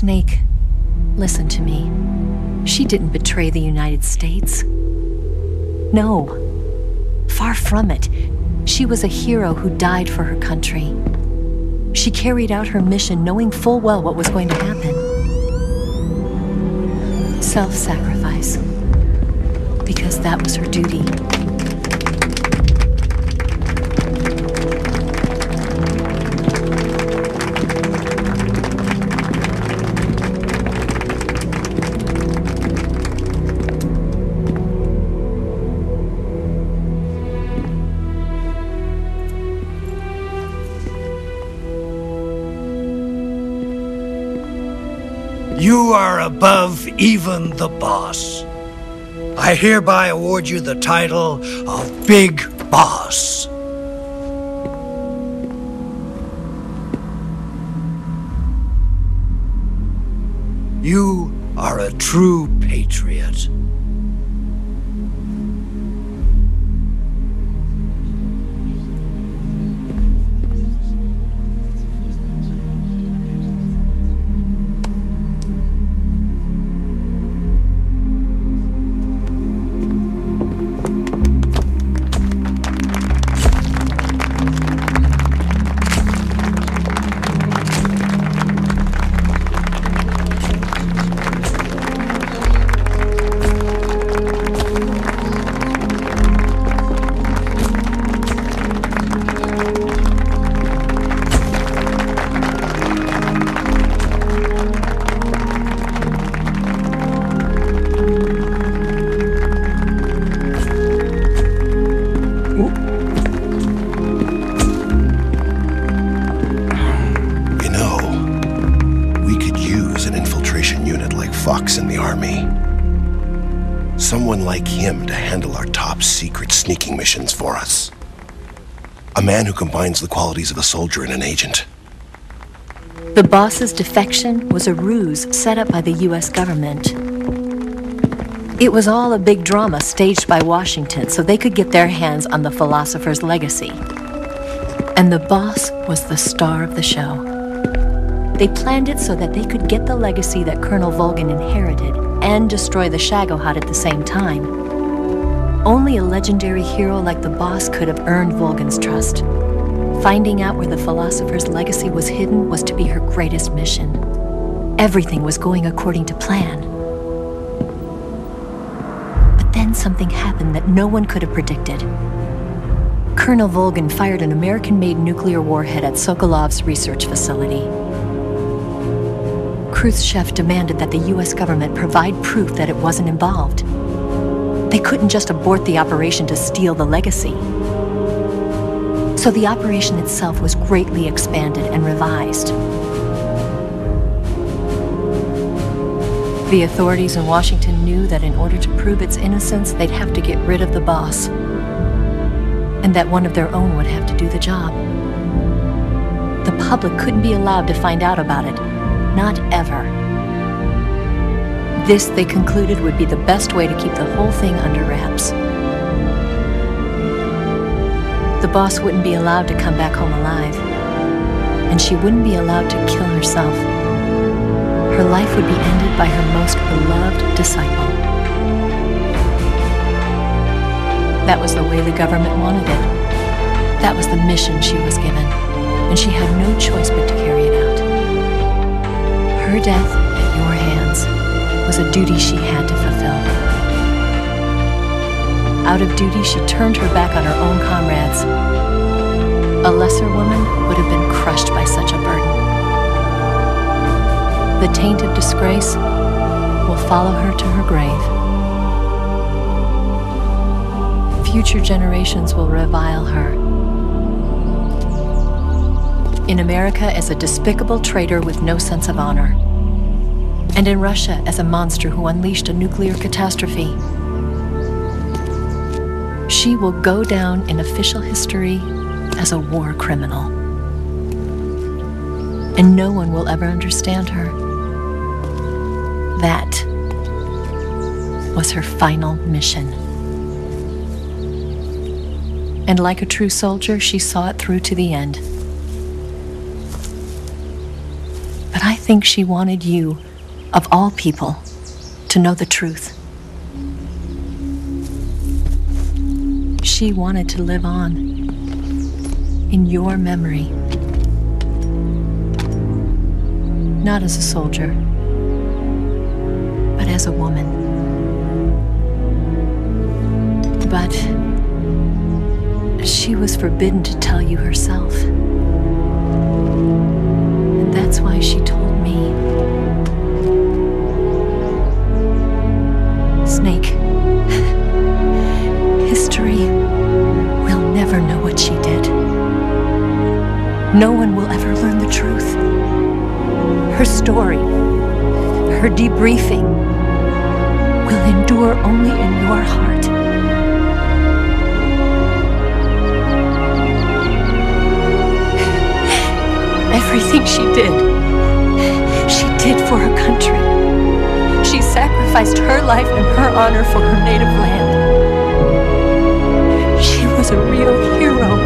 Snake, listen to me. She didn't betray the United States. No, far from it. She was a hero who died for her country. She carried out her mission knowing full well what was going to happen. Self-sacrifice. Because that was her duty. You are above even the boss. I hereby award you the title of Big Boss. You are a true patriot. Fox in the army. Someone like him to handle our top secret sneaking missions for us. A man who combines the qualities of a soldier and an agent. The boss's defection was a ruse set up by the US government. It was all a big drama staged by Washington so they could get their hands on the philosopher's legacy. And the boss was the star of the show. They planned it so that they could get the legacy that Colonel Volgin inherited and destroy the Shagohod at the same time. Only a legendary hero like the boss could have earned Volgin's trust. Finding out where the philosopher's legacy was hidden was to be her greatest mission. Everything was going according to plan. But then something happened that no one could have predicted. Colonel Volgin fired an American-made nuclear warhead at Sokolov's research facility. Khrushchev demanded that the US government provide proof that it wasn't involved. They couldn't just abort the operation to steal the legacy. So the operation itself was greatly expanded and revised. The authorities in Washington knew that in order to prove its innocence, they'd have to get rid of the boss, and that one of their own would have to do the job. The public couldn't be allowed to find out about it. Not ever. This, they concluded, would be the best way to keep the whole thing under wraps. The boss wouldn't be allowed to come back home alive, and she wouldn't be allowed to kill herself. Her life would be ended by her most beloved disciple. That was the way the government wanted it. That was the mission she was given, and she had no choice but to carry it out. Her death at your hands was a duty she had to fulfill. Out of duty, she turned her back on her own comrades. A lesser woman would have been crushed by such a burden. The taint of disgrace will follow her to her grave. Future generations will revile her. In America as a despicable traitor with no sense of honor. And in Russia as a monster who unleashed a nuclear catastrophe. She will go down in official history as a war criminal. And no one will ever understand her. That was her final mission. And like a true soldier, she saw it through to the end. But But I think she wanted you, of all people, to know the truth. She wanted to live on in your memory. Not as a soldier, but as a woman. But she was forbidden to tell you herself. And that's why she told me. Snake, history will never know what she did. No one will ever learn the truth. Her story, her debriefing, will endure only in your heart. Everything she did for her country. She sacrificed her life and her honor for her native land. She was a real hero.